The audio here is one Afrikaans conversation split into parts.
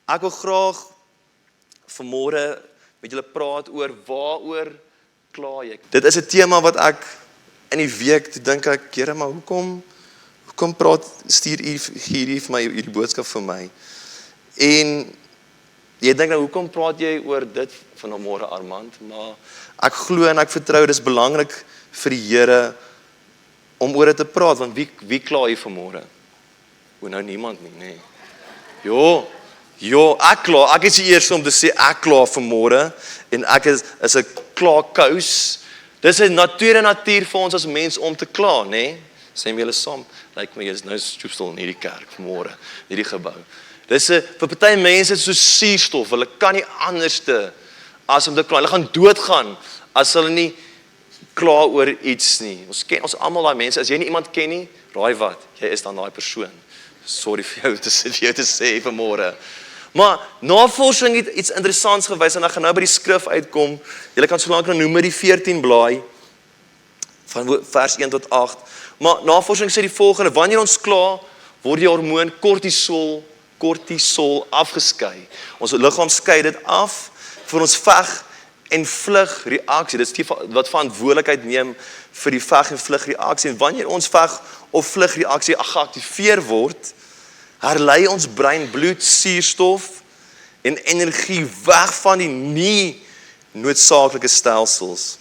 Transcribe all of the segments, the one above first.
Ek wil graag vanmôre met julle praat oor waaroor kla jy. Dit is 'n tema wat ek in die week, toe dink ek, Here, maar hoekom stuur u hierdie vir my, hierdie boodskap vir my? En jy dink nou, hoekom praat jy oor dit vanmôre, Armand? Maar ek glo en ek vertrou, dis belangrik vir die Here om oor dit te praat, want wie kla hier vanmôre? Nou niemand nie, nee. Jo, ek is die eerste om te sê, ek kla vanmôre, en ek is 'n klaakous. Dis 'n tweede natuur vir ons as mens om te kla, nee. Sê my julle saam, lyk my jy's nou stoepstil in hierdie kerk vanmôre, hierdie gebou. Dis vir party mense is so suurstof, hulle kan nie anderste as om te kla. Hulle gaan doodgaan as hulle nie kla oor iets nie. Ons ken ons almal daai mense. As jy nie iemand ken nie, raai wat? Jy is dan daai persoon. Sorry vir jou te sê vanmôre. Maar navorsing het iets interessants gewys en ek gaan nou by die skrif uitkom. Julle kan so lank na Numeri 14 blaai van vers 1 tot 8. Maar navorsing sê die volgende: wanneer ons kla, word die hormoon kortisol afgeskei. Ons liggaam skei dit af vir ons veg en vlug reaksie. Dit is die wat verantwoordelikheid neem vir die veg en vlug reaksie. En wanneer ons veg of vlug reaksie geaktiveer word, herlei ons brein bloed, suurstof en energie weg van die nie noodsaaklike stelsels.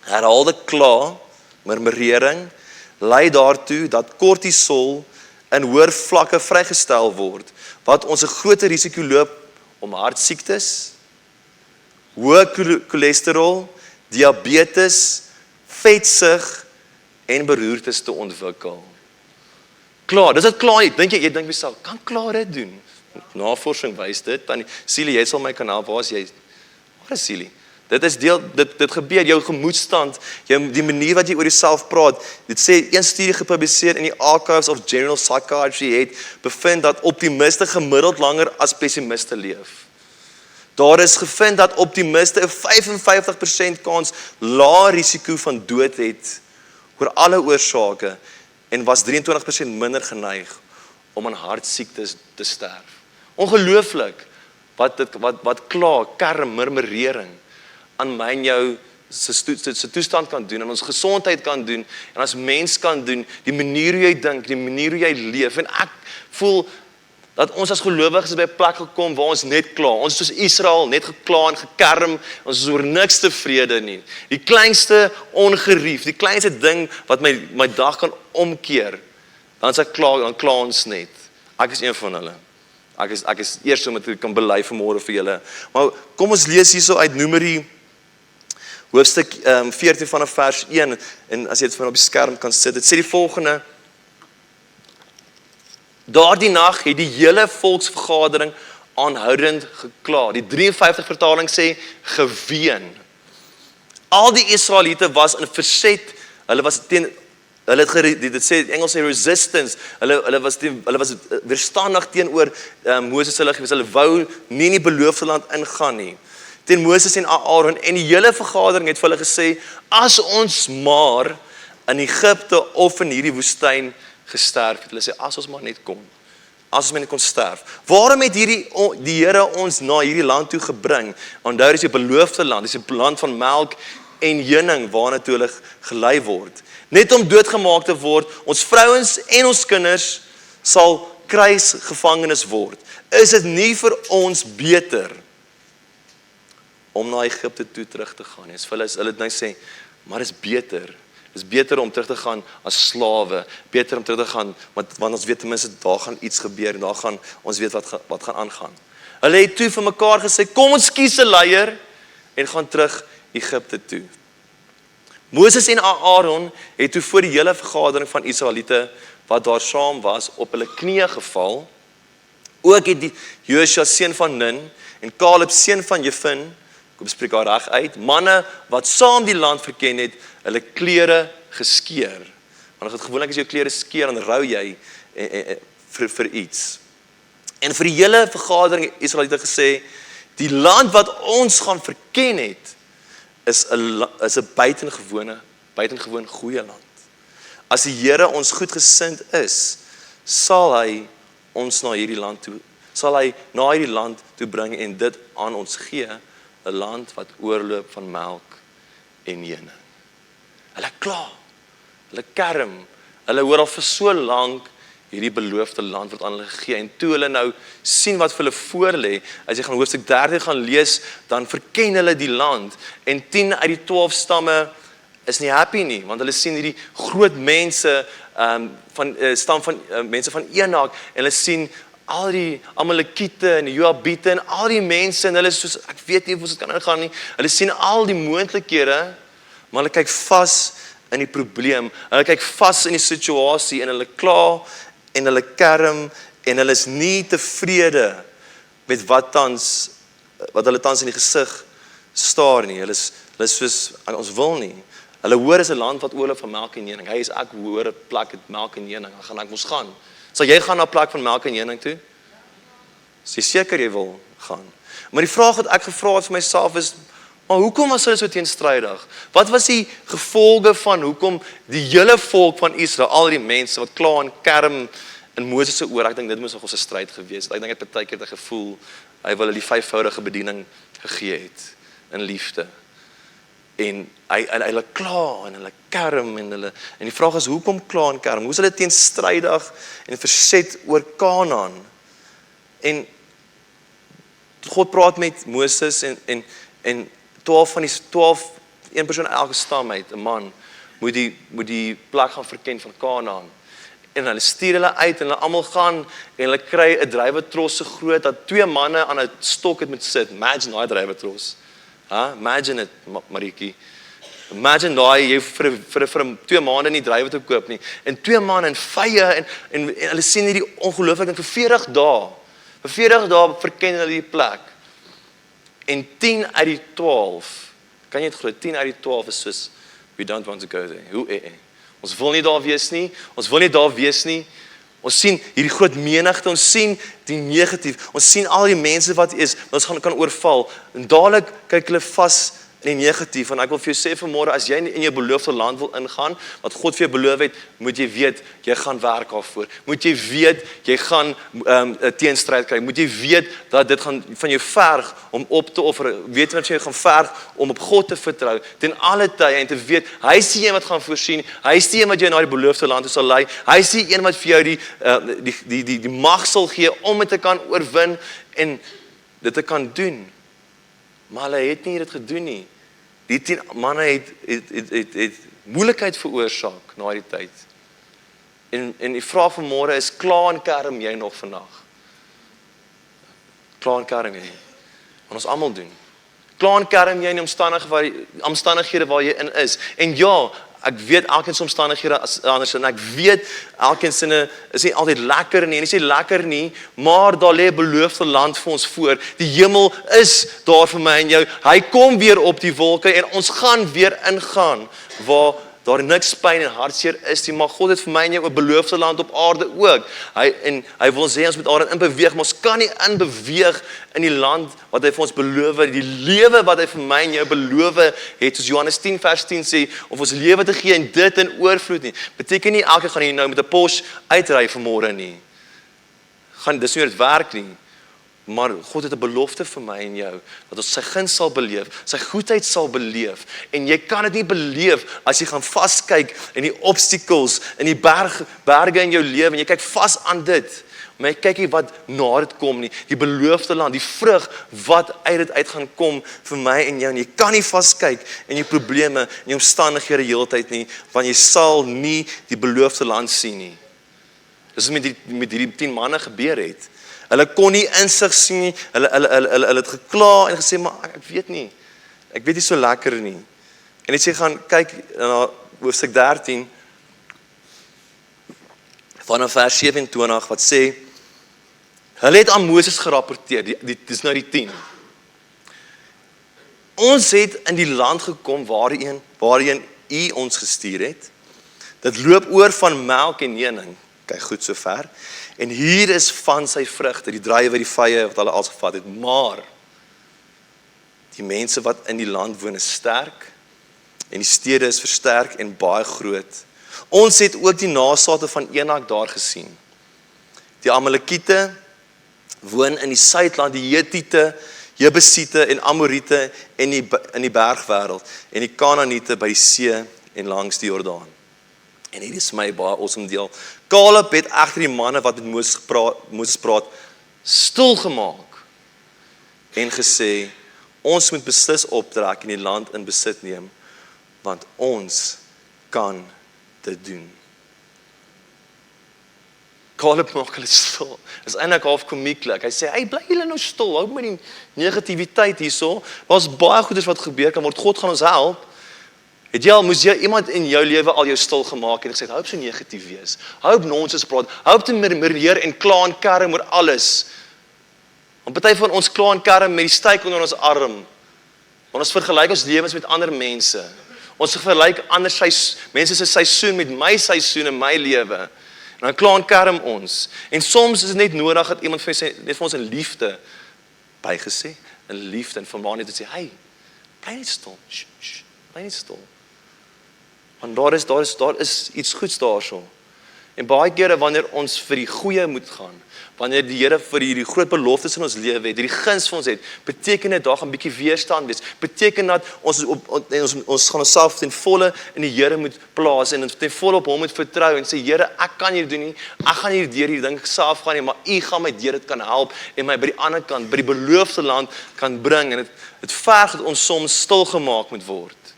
Herhaalde kla, murmurering, lei daartoe dat kortisol in hoër vlakke vrygestel word, wat ons 'n groter risiko loop om hartsiektes, hoë cholesterol, diabetes, vetsug en beroertes te ontwikkel. Klaar, dis dit klaar. Jy dink myself, kan klaar dit doen? Navorsing wys dit. Dan Silie, jy sal my kan help. Waar is jy? Waar is Silie? Dit gebeur jou gemoedstand, die manier wat jy oor jouself praat. Dit sê een studie gepubliseer in die Archives of General Psychiatry het bevind dat optimiste gemiddeld langer as pessimiste leef. Daar is gevind dat optimiste 'n 55% kans lae risiko van dood het oor alle oorsake en was 23% minder geneig om aan hartsiektes te sterf. Ongelooflik wat kla, kerm, murmurering aan my en jou se toestand kan doen, en ons gesondheid kan doen, en as mens kan doen, die manier hoe jy dink, die manier hoe jy leef. En ek voel dat ons as gelowiges by 'n plek gekom waar ons net kla. Ons is soos Israel, net gekla en gekerm, ons is oor niks tevrede nie. Die kleinste ongerief, die kleinste ding wat my dag kan omkeer, dan kla ons net. Ek is een van hulle. Ek is eers om dit kan bely vanmôre vir julle. Maar kom ons lees hierso uit Numeri hoofstuk 14 vanaf vers 1, en as jy dit van op die skerm kan sit, dit sê die volgende: daardie nag het die hele volksvergadering aanhoudend gekla. Die 53 vertaling sê geween. Al die Israeliete was in verzet. Dit sê Engels sê resistance. Hulle was weerstandig teenoor Moses hulle gewees. Hulle wou nie in die beloofde land ingaan nie. Teen Moses en Aaron, en die hele vergadering het vir hulle gesê: as ons maar in Egipte of in hierdie woestyn gesterf het. Hulle sê, as ons maar net kon. As ons maar net kon sterf. Waarom het die Here ons na hierdie land toe gebring? Want daar is die beloofde land, dis 'n land van melk en honing waarna toe hulle gelei word. Net om doodgemaak te word, ons vrouens en ons kinders sal kruisgevangenes word. Is dit nie vir ons beter om na Egipte toe terug te gaan? Hulle het nou sê, maar is beter. Is beter om terug te gaan as slawe, beter om terug te gaan, want ons weet ten minste daar gaan iets gebeur, en ons weet wat gaan aangaan. Hulle het toe vir mekaar gesê, kom ons kies 'n leier, en gaan terug Egipte toe. Moses en Aaron het toe voor die hele vergadering van Israeliete, wat daar saam was, op hulle knieë geval. Ook het die Joshua seun van Nun, en Caleb seun van Jefun, kom spreek haar reg uit, manne wat saam die land verken het, hulle klere geskeur. Want as dit gewoonlik as jou klere skeer, dan rou jy vir iets. En vir die hele vergadering Israeliete gesê, die land wat ons gaan verken het, is 'n buitengewoon goeie land. As die Here ons goedgesind is, sal hy ons na hierdie land toe, sal hy na hierdie land toe bring en dit aan ons gee, 'n land wat oorloop van melk en honing. Hulle kla, hulle kerm, hulle hoor al vir so lank hierdie beloofde land wat aan hulle gegee, en toe hulle nou sien wat vir hulle voorlê, as jy gaan hoofstuk 13 gaan lees, dan verken hulle die land, en 10 uit die 12 stamme is nie happy nie, want hulle sien hierdie groot mense, stam van mense van Enak, en hulle sien al die Amalekiete en die Joabiete en al die mense, en hulle is soos, ek weet nie hoe dit kan ingaan nie, hulle sien al die moontlikhede, maar hulle kyk vas in die probleem, hulle kyk vas in die situasie, en hulle kla, en hulle kerm, en hulle is nie tevrede met wat hulle tans in die gesig staar nie, hulle is soos, ons wil nie. Hulle hoor is 'n land wat oorloop van melk en honing. Hy is ek hoor 'n plek met melk en honing, dan gaan ek mos gaan. Sal jy gaan na 'n plek van melk en honing toe? Is jy seker jy wil gaan? Maar die vraag wat ek gevra het vir myself is, maar hoekom was hulle so teenstrydig? Wat was die gevolge van hoekom die hele volk van Israel, al die mense wat kla en kerm in Moses se oor, ek dink dit moes nog 'n stryd gewees het. Ek dink dit partykeer het 'n gevoel hy wil hulle die 5voudige bediening gegee het in liefde. En hulle kla en hulle kerm en die vraag is, hoekom kla en kerm? Hoe is hulle teenstrydig en verset oor Kanaan? En God praat met Moses en 12 van die 12, een persoon elke stam uit, 'n man, moet die plek gaan verken van Kanaan. En hulle stuur hulle uit en hulle almal gaan en hulle kry 'n druiwetros so groot dat 2 manne aan 'n stok het moet sit. Imagine daai druiwetros. Imagine it, Marietjie. Imagine daai jy vir 2 maande nie druiwe te koop nie. En 2 manne in vye en hulle sien hierdie ongelooflik vir 40 dae. Vir 40 dae verken hulle die plek. En 10 uit die 12, kan jy dit glo, 10 uit die 12 is soos, we don't want to go there. Ons wil nie daar wees nie, ons sien hierdie groot menigte, ons sien die negatief, ons sien al die mense wat is, ons kan oorval, en dadelik kyk hulle vas in die negatief, en ek wil vir jou sê vanmôre, as jy in jou beloofde land wil ingaan, wat God vir jou beloof het, moet jy weet, jy gaan werk daarvoor, moet jy weet, jy gaan teenstryd kry, moet jy weet, dat dit gaan van jou verg, om op te offer, weet wat jy gaan verg, om op God te vertrou, ten alle tye, en te weet, hy is die een wat gaan voorsien, hy is die een wat jy na die beloofde land toe sal lei, hy is die een wat vir jou die mag sal gee, om dit te kan oorwin, en dit te kan doen. Maar hulle het nie dit gedoen nie. Die 10 manne het moeilikheid veroorsaak na die tyd. En die vraag vanmôre is, kla en kerm jy nog vandag? Kla en kerm jy? Want ons almal doen. Kla en kerm jy in omstandighede waar jy in is. En ja, ek weet elkeen se omstandighede is anders, en ek weet elkeen se is nie altyd lekker nie, en is nie lekker nie, maar daar lê 'n beloofde land vir ons voor. Die hemel is daar vir my en jou. Hy kom weer op die wolke en ons gaan weer ingaan waar daar niks pyn en hartseer is nie, maar God het vir my en jou 'n beloofde land op aarde ook. Hy wil sê ons moet daarin inbeweeg, maar ons kan nie inbeweeg in die land wat hy vir ons beloof, die lewe wat hy vir my en jou beloof het, soos Johannes 10 vers 10 sê, of ons lewe te gee en dit in oorvloed nie. Beteken nie elke gaan hier nou met 'n Porsche uitry vanmôre nie. Dis nie hoe dit werk nie. Maar God het 'n belofte vir my en jou, dat ons sy guns sal beleef, sy goedheid sal beleef, en jy kan dit nie beleef as jy gaan vaskyk in die obstacles, in die berge in jou lewe, en jy kyk vas aan dit, maar jy kyk nie wat na dit kom nie, die beloofde land, die vrug wat uit dit uit gaan kom vir my en jou, en jy kan nie vaskyk in die probleme, in die omstandighede heeltyd nie, want jy sal nie die beloofde land sien nie. Dis met hierdie 10 manne gebeur het. Hulle kon nie insig sien nie, hulle het gekla en gesê, maar ek weet nie so lekker nie. En as jy gaan kyk na hoofstuk 13, vanaf vers 27, wat sê, hulle het aan Moses gerapporteer, dis nou die 10. Ons het in die land gekom waarheen U ons gestuur het. Dit loop oor van melk en honing. Kyk goed so ver. En hier is van sy vrugte, die druiwe, die vye wat hulle als gevat het. Maar die mense wat in die land woon is sterk, en die stede is versterk en baie groot. Ons het ook die nasate van Enak daar gesien. Die Amalekiete woon in die Suidland, die Hetiete, Jebusiete en Amoriete in die bergwêreld en die Kanaaniete by die see en langs die Jordaan. En hierdie is my baie awesome deel. Caleb het egter die manne wat met Moses praat stil gemaak en gesê, ons moet beslis optrek en die land in besit neem, want ons kan dit doen. Caleb maak hulle stil. Is eintlik half komieklik. Hy sê, bly julle nou stil, hou met die negativiteit hierso. Daar's baie goeders wat gebeur kan word. God gaan ons help. Moes jy iemand in jou lewe al jou stil gemaak en gesê, hou op so negatief wees. Hou op nonsens praat. Hou op te murmureer en kla en kerm oor alles. Want party van ons kla en kerm met die steek onder ons arm. Want ons vergelyk ons lewens met ander mense. Ons vergelyk mense se seisoen met my seisoen in my lewe. En dan kla en kerm ons. En soms is dit net nodig dat iemand net vir ons in liefde bygesê, in liefde en vanwaar net te sê, bly net stil. Bly net stil. Want daar is iets goeds daarso. En baie kere wanneer ons vir die goeie moet gaan, wanneer die Here vir die groot beloftes in ons lewe het, die guns vir ons het, beteken dit daar gaan 'n bietjie weerstand wees. Beteken dat ons gaan onsself ten volle in die Here moet plaas en ten volle op hom moet vertrou en sê, Here, ek kan hier doen nie, ek gaan hier deur hierdie ding self gaan nie, maar U gaan my deur dit kan help en my by die ander kant, by die beloofde land kan bring. En dit verg dat ons soms stil gemaak moet word.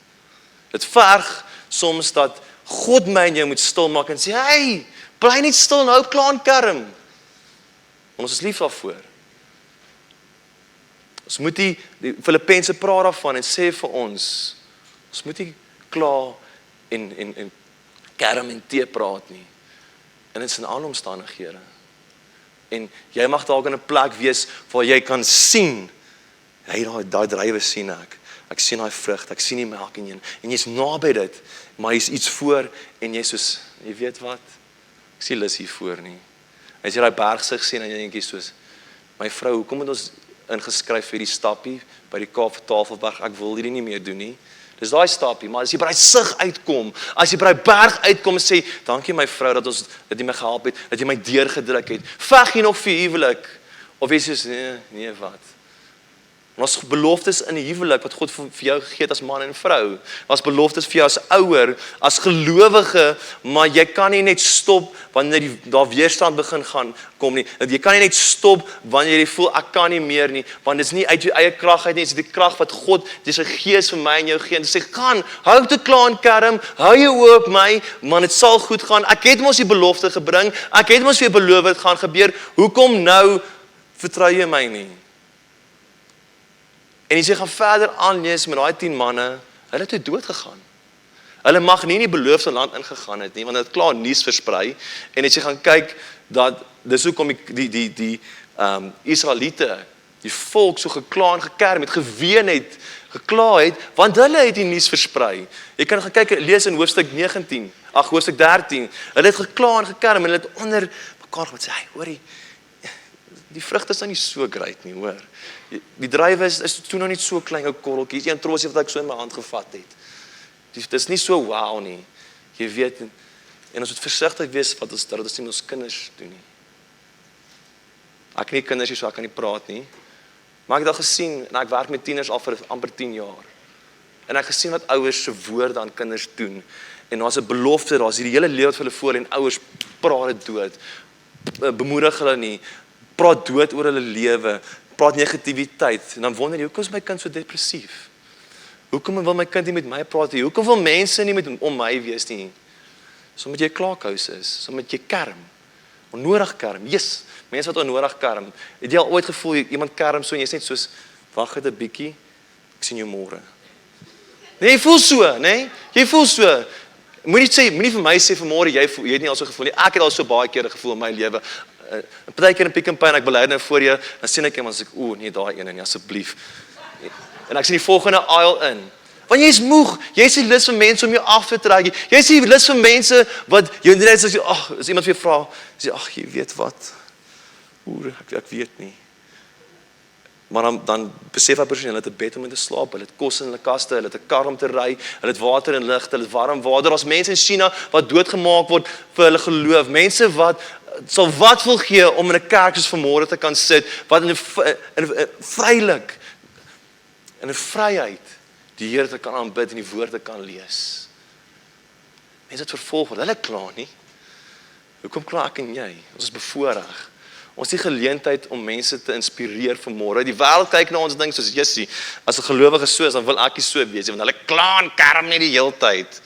Dit verg soms dat God my en jou moet stil maak en sê, bly net stil en hou op kla en kerm. Ons is lief daarvoor. Ons moet die Filippense praat daarvan en sê vir ons moet nie kla en kerm en tee praat nie. En dit is in alle omstandighede. En jy mag dalk in 'n plek wees waar jy kan sien, daai drywe sien ek. Ek sien daai vrug, ek sien die melk in jou. En jy's naby dit, maar jy's iets voor en jy soos, jy weet wat? Ek sien lus hier voor nie. As jy daai bergsig sien en jy dink jy soos, my vrou, hoekom het ons ingeskryf vir die stappie by die Kaap Tafelberg? Ek wil hierdie nie meer doen nie. Dis daai stappie, maar as jy by daai sig uitkom, as jy by daai berg uitkom en sê, dankie my vrou dat jy my gehelp het, dat jy my deurgedruk het. Veg jy nog vir huwelik? Of jy sê nee wat? Ons beloftes in die huwelik wat God vir jou gegee het as man en vrou. Ons beloftes vir jou as ouer, as gelowige, maar jy kan nie net stop wanneer daar weerstand begin kom nie. Jy kan nie net stop wanneer jy voel ek kan nie meer nie, want dit is nie uit jou eie krag uit nie, dit is die krag wat God, dis sy gees vir my en jou gee. En sê, gaan, hou te kla en kerm, hou jou oë op my, man, dit sal goed gaan. Ek het mos die belofte gebring, ek het mos vir jou beloof dit gaan gebeur. Hoekom nou vertrou jy my nie? En as jy gaan verder aanlees met daai 10 manne, hulle het dood gegaan. Hulle mag nie in die beloofde land ingegaan het nie, want dit het klaar nuus versprei. En as jy gaan kyk, dat dis hoekom die Israeliete, die volk so gekla en gekerm het, geween het, gekla het, want hulle het die nuus versprei. Jy kan gaan kyk, lees in hoofstuk 13. Hulle het gekla en gekerm en hulle het onder mekaar gaan sê, hoorie, die vrugte is nou nie so great nie, hoor. Die druiwe is toe nog nie so klein ou korreltjies, een trosie wat ek so in my hand gevat het. Dit is nie so wow nie. Jy weet, en ons moet versigtig wees dat ons nie met ons kinders doen nie. Ek het nie kinders hier, so ek kan nie praat nie. Maar ek het al gesien, en ek werk met tieners al vir amper 10 jaar. En ek gesien wat ouers se woorde aan kinders doen. En daar's 'n belofte, daar's hierdie hele lewe wat vir hulle voor en ouers praat dit dood. Bemoedig hulle nie. Praat dood oor hulle lewe, praat negativiteit, en dan wonder jy, hoekom is my kind so depressief? Hoekom wil my kind nie met my praat nie? Hoekom wil mense nie om my wees nie? So met jy klaarkous is, so met jy kerm, onnodig kerm, mense wat onnodig kerm. Het jy al ooit gevoel, iemand kerm so, en jy is net soos, wag het 'n bietjie, ek sien jou môre. Nee, jy voel so, nee? Jy voel so. Moenie vir my sê vanmôre, jy het nie al so gevoel nie. Ek het al so baie kere gevoel in my lewe. Partykeer in Pick n Pay en ek bely nou voor jou, dan sien ek iemand en sê nee, daai ene nie, asseblief. En ek sien die volgende aisle in. Want jy is moeg, jy is nie lus vir mense om jou af te trek. Jy is nie lus vir mense wat jy net sê, as iemand vir jou vra, sê jy weet wat? Ek weet nie. Maar dan besef hy persoon, hulle het 'n bed om in te slaap, hulle het kos in hulle kaste, hulle het 'n kar om te ry, hulle het water en lig, hulle het warm water. Daar's mense in China wat doodgemaak word vir hulle geloof. Mense wat sal wat wil gee om in 'n kerk soos vanmôre te kan sit, wat in 'n vrylik, in 'n vryheid die Here te kan aanbid en die woord te kan lees. Mense het vervolg word, hulle kla nie. Hoekom kla ek en jy? Ons is bevoorreg. Ons het die geleentheid om mense te inspireer vanmôre. Die wêreld kyk na ons en dink soos Jessie, as 'n gelowige so is, dan wil ek nie so wees nie, want hulle kla en kerm net die hele tyd.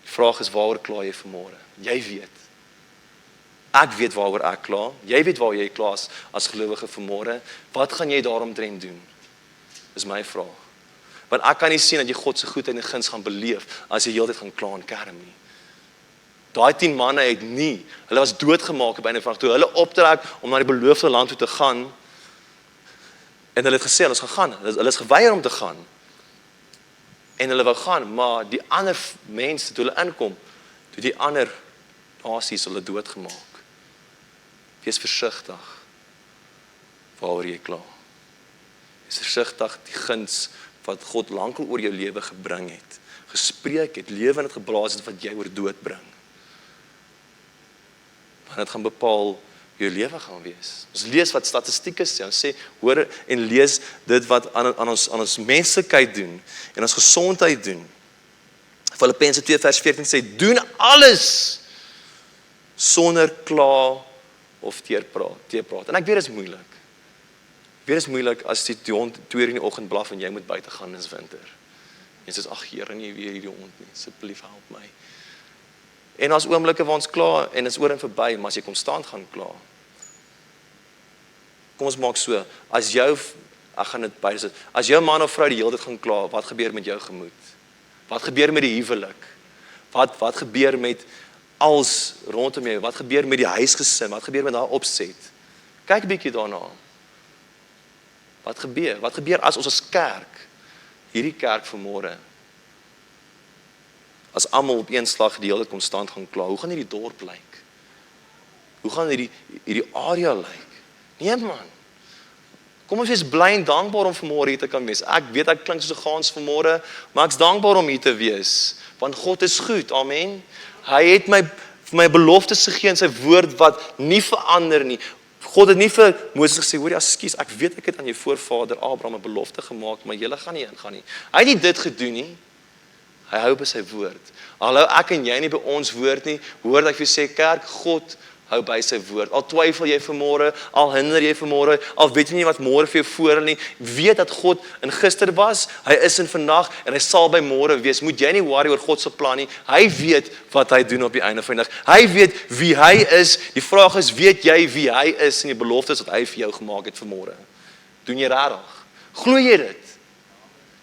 Die vraag is, waaroor kla jy vanmôre? Jy weet. Ek weet waaroor ek kla. Jy weet waaroor jy kla as gelowige vanmôre. Wat gaan jy daaromtrent doen? Dis my vraag. Want ek kan nie sien dat jy God se goedheid en guns gaan beleef as jy heeltyd gaan kla en kerm nie. Daai 10 manne het nie, hulle was doodgemaak op 'n van toe hulle optrek om na die beloofde land toe te gaan. En hulle het gesê ons gaan gaan. Hulle is geweier om te gaan. En hulle wou gaan, maar die ander mense toe hulle inkom, toe die ander nasies hulle doodgemaak. Wees versigtig waaroor jy kla. Wees versigtig die guns wat God lankal oor jou lewe gebring het, gespreek het, lewe en het geblaas het wat jy oor dood bring. Want dit gaan bepaal jou lewe gaan wees. Ons lees wat statistieke sê, ons sê, hoor en lees dit wat aan ons menslikheid doen, en ons gesondheid doen. Filippense 2 vers 14 sê, doen alles sonder kla of teerpraat. En ek weet dit is moeilik. Ek weet dit is moeilik as die hond 2 uur in die oggend blaf en jy moet buite gaan in die winter. En jy sê, ag Here, nie weer hierdie hond nie, asseblief help my. En as oomblikke waar ons kla en is oor en verby, maar as jy konstant gaan kla. Kom ons maak so, as jou man of vrou die hele tyd gaan kla, wat gebeur met jou gemoed? Wat gebeur met die huwelik? Wat gebeur met als rondom jou? Wat gebeur met die huisgesin? Wat gebeur met daai opset? Kyk 'n bietjie daarna. Wat gebeur? Wat gebeur as ons as kerk, hierdie kerk vanmôre, as almal op een slag die hele tyd konstant gaan kla, hoe gaan hierdie dorp lyk? Hoe gaan hierdie area lyk? Nee man. Kom ons wees bly en dankbaar om vanmôre hier te kan wees. Ek weet ek klink soos 'n gans vanmôre, maar ek's dankbaar om hier te wees, want God is goed. Amen. Hy het vir my beloftes gegee in sy woord wat nie verander nie. God het nie vir Moses gesê, hoor jy, ekskuus, ek weet ek het aan jou voorvader Abraham 'n belofte gemaak, maar julle gaan nie ingaan nie. Hy het nie dit gedoen nie. Hy hou by sy woord. Al hou ek en jy nie by ons woord nie, hoor dat ek vir sê, kerk, God hou by sy woord. Al twyfel jy vanmôre, al hinder jy vanmôre, al weet jy nie wat môre vir jou voor nie, weet dat God in gister was, hy is in vandag en hy sal by môre wees. Moet jy nie worry oor God se plan nie. Hy weet wat hy doen op die einde van die dag. Hy weet wie hy is. Die vraag is, weet jy wie hy is en die beloftes wat hy vir jou gemaak het vanmôre? Doen jy regtig? Glo jy dit?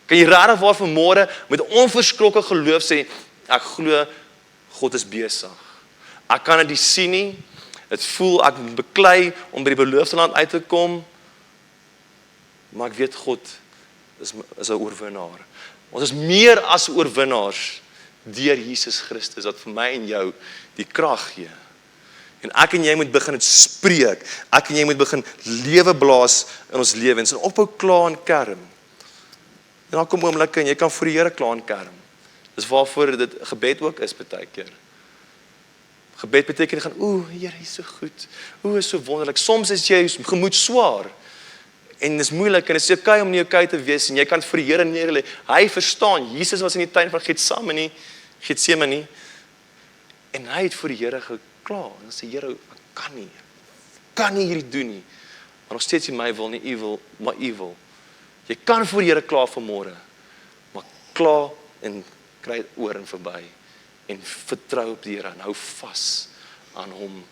Kan jy regtig waar vanmôre met onverskrokke geloof sê, ek glo God is besig. Ek kan dit nie sien nie. Dit voel ek beklei om by die beloofde land uit te kom, maar ek weet God is 'n oorwinnaar. Ons is meer as oorwinnaars deur Jesus Christus wat vir my en jou die krag gee. En ek en jy moet begin dit spreek. Ek en jy moet begin lewe blaas in ons lewens en ophou kla en kerm. En dan kom oomblikke en jy kan vir die Here kla en kerm. Dis waarvoor dit gebed ook is baie keer. Gebed beteken gaan, Here, is so goed. Is so wonderlik. Soms is jy gemoed swaar. En dis moeilik en dit is okay om nie okay te wees en jy kan vir die Here neerlê. Hy verstaan. Jesus was in die tuin van Getsemane en hy het vir die Here gekla. En hy sê, Here, ek kan nie hierdie doen nie. Maar nog steeds nie my wil nie, maar u wil. Jy kan vir die Here kla vanmôre. Maar kla en kry dit oor en verby. En vertrou op die Here en hou vas aan hom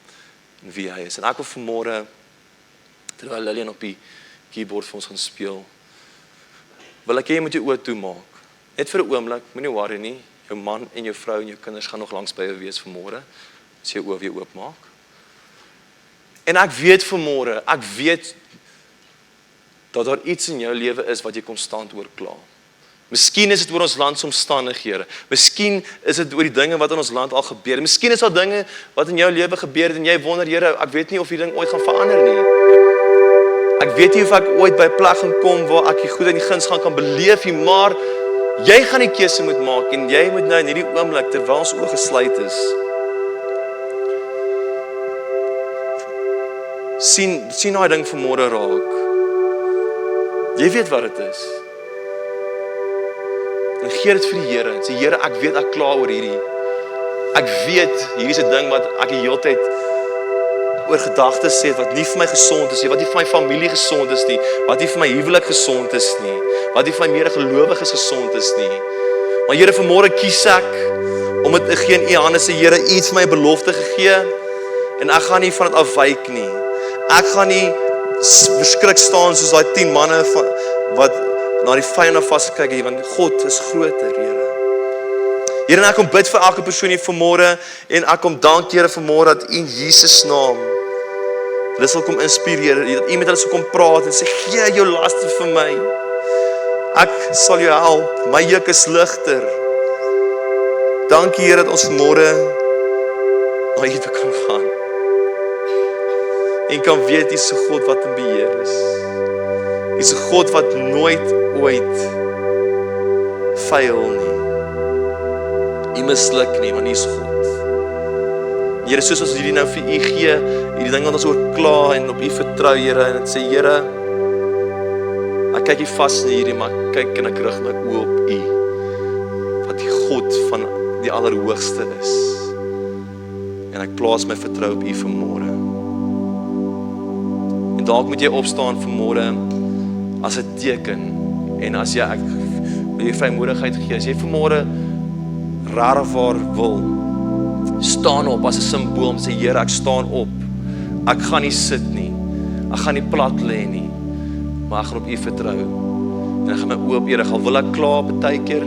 en wie hy is. En ek wil vanmôre, terwyl Lillian op die keyboard vir ons gaan speel, wil ek jy met jou oë toemaak. Net vir 'n oomblik, moenie worry nie. Jou man en jou vrou en jou kinders gaan nog langs by jou wees vanmôre, as jy jou oë weer oopmaak. En ek weet vanmôre, ek weet dat daar iets in jou lewe is wat jy konstant oor kla. Miskien is dit oor ons land se omstandighede. Miskien is dit oor die dinge wat in ons land al gebeur het. Miskien is daar dinge wat in jou lewe gebeur het en jy wonder, Here, ek weet nie of hierdie ding ooit gaan verander nie. Ek weet nie of ek ooit by 'n plek gaan kom waar ek die goedheid en die guns kan beleef nie, maar jy gaan die keuse moet maak en jy moet nou in hierdie oomblik terwyl ons oë gesluit is, sien daai ding vanmôre raak. Jy weet wat dit is. En gee dit vir die Here. En sê, Here, ek weet ek kla oor hierdie. Ek weet, hier is 'n ding wat ek die hele tyd oor gedagtes het, wat nie vir my gesond is nie, wat nie vir my familie gesond is nie, wat nie vir my huwelik gesond is nie, wat nie vir my medegelowiges gesond is nie. Maar Here, vanmôre kies ek om dit te gee in U hande. Sê, Here, U het vir my 'n belofte gegee en ek gaan nie van dit afwyk nie. Ek gaan nie verskrik staan soos daai 10 manne wat na die vyande vasgekyk het, want God is groter, Here. Here, en ek kom bid vir elke persoon hier vanmôre en ek kom dank, Here, vanmôre dat U in Jesus naam hulle sal kom inspireer, dat U met hulle sal kom praat en sê, gee jou laste vir my. Ek sal jou help, my juk is ligter. Dankie, Here, dat ons vanmôre na U toe kan gaan. En kan weet, U is 'n God wat in beheer is. U is 'n God wat nooit ooit fail nie. U misluk nie, want U is God. Here, soos ons hierdie nou vir U gee, hierdie ding wat ons oor kla en op U vertrou, Here, en sê, Here, ek kyk nie vas in hierdie, maar ek kyk en ek rig my oë op U, wat die God van die Allerhoogste is. En ek plaas my vertrou op U vanmôre. En dalk moet jy opstaan vanmôre as 'n teken, en as jy, ek wil jy vrymoedigheid gee, as jy vanmôre regtig waar wil, staan op as 'n simbool, sê, Here, ek staan op, ek gaan nie sit nie, ek gaan nie plat lê nie, maar ek gaan op U vertrou, en ek gaan my oë op Here, al wil ek kla partykeer,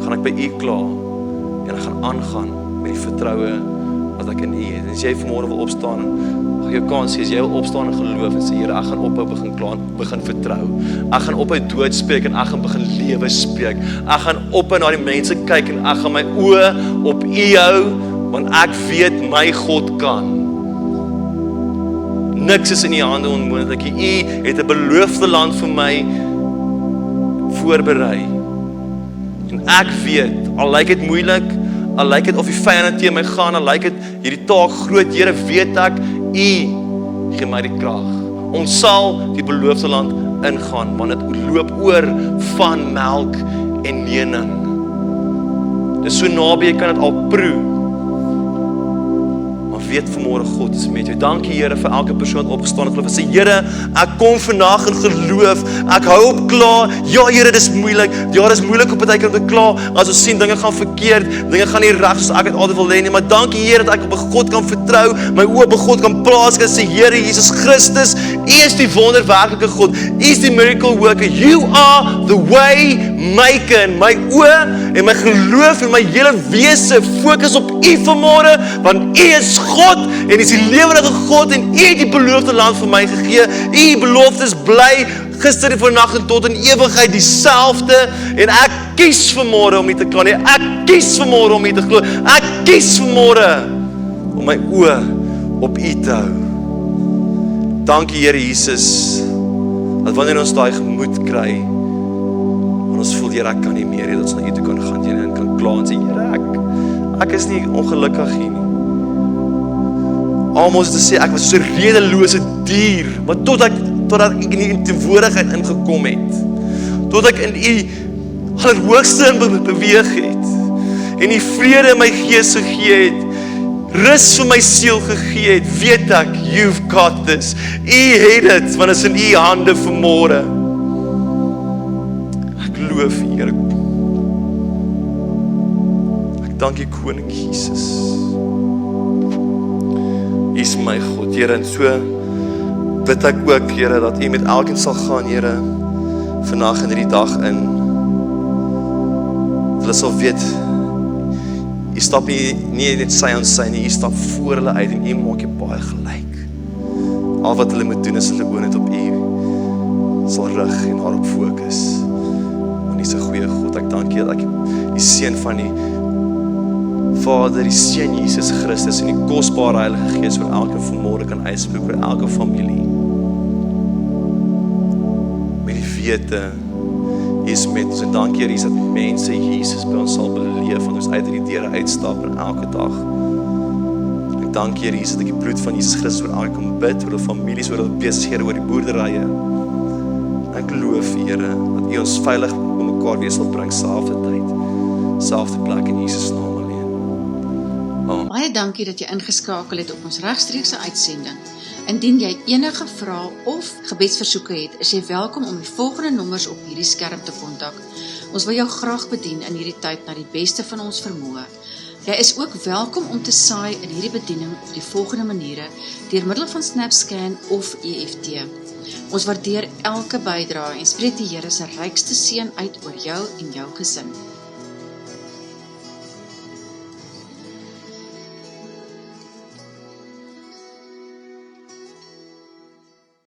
gaan ek by U kla, en ek gaan aangaan met die vertroue wat ek in U het. En as jy vanmôre wil opstaan, jou kans is, jy wil opstaan en geloof en sê, Here, ek gaan ophou begin kla, begin vertrou. Ek gaan ophou dood spreek en ek gaan begin lewe spreek. Ek gaan ophou na die mense kyk en ek gaan my oë op U hou, want ek weet my God kan. Niks is in U hande onmoontlik. U het 'n beloofde land vir my voorberei. En ek weet, al lyk dit moeilik, al lyk dit of die vyande teen my gaan, al lyk dit hierdie taak groot, Here, weet ek, U gee my die krag. Ons sal die beloofde land ingaan, want dit loop oor van melk en honing. Dis so naby, jy kan dit al proe. Maar weet vanmôre, God is met jou. Dankie, Here, vir elke persoon wat opgestaan het. Sê, Here, ek kom vandag in geloof. Ek hou op kla. Ja, Here, dis moeilik. Ja, dis moeilik op partykeer om te kla. As ons sien dinge gaan verkeerd, dinge gaan nie reg soos ek dit altyd wil hê nie. Maar dankie, Here, dat ek op God kan vertrou, my oë op God kan plaas en sê, Here Jesus Christus, U is die wonderwerklike God. U is die miracle worker. You are the way maker. En my oë en my geloof en my hele wese fokus op U vanmôre, want U is God en U is die lewende God en U het die beloofde land vir my gegee. U beloftes bly gister en vandag en tot in ewigheid dieselfde, en ek kies vanmôre om nie te kla nie. Ek kies vanmôre om nie te glo. Ek kies vanmôre om my oë op U te hou. Dankie, Here Jesus, dat wanneer ons daai gemoed kry, en ons voel, Here, ek kan nie meer, dat ons na U toe kan gaan, Here, en kan kla en sê, Here, ek is nie ongelukkig hier nie. Almoes te sê, ek was so 'n redelose dier, maar totdat ek in die teenwoordigheid ingekom het, tot ek in U Allerhoogste in beweeg het, en die vrede in my gees gegee het, rus vir my siel gegee het, weet ek, you've got this. U het dit, want is in U hande vanmôre. Ek loof U, Here. Ek dank U, Koning Jesus. U is my God, Here, en so bid ek ook, Here, dat U met elkeen sal gaan, Here, vandag in hierdie dag in. Hulle sal weet, U stap nie net sy aan sy nie, U stap voor hulle uit en U maak jy baie gelyk. Al wat hulle moet doen is hulle oë net op U sal rig en daarop fokus. Want U is 'n goeie God. Ek dank U dat ek die seën van die Vader, die Seun Jesus Christus en die kosbare Heilige Gees vir elke vanmôre kan uitspreek vir elke familie. Met die wete, U is met ons, en dankie, Here, dat mense Jesus by ons sal beleef, want ons uit die deure uitstap en elke dag Dankie Here Jesus dat ek die bloed van Jesus Christus oor elke kan bid, oor die families, oor die besighede, oor die boerderye. Ek loof Here dat U ons veilig by mekaar weer sal bring, selfde tyd, selfde plek in Jesus naam alleen. Baie dankie dat jy ingeskakel het op ons regstreekse uitsending. Indien jy enige vrae of gebedsversoeke het, is jy welkom om die volgende nommers op hierdie skerm te kontak. Ons wil jou graag bedien in hierdie tyd na die beste van ons vermoë. Jy is ook welkom om te saai in hierdie bediening op die volgende maniere, deur middel van SnapScan of EFT. Ons waardeer elke bydrae en spreek die Here se rykste seën uit oor jou en jou gesin.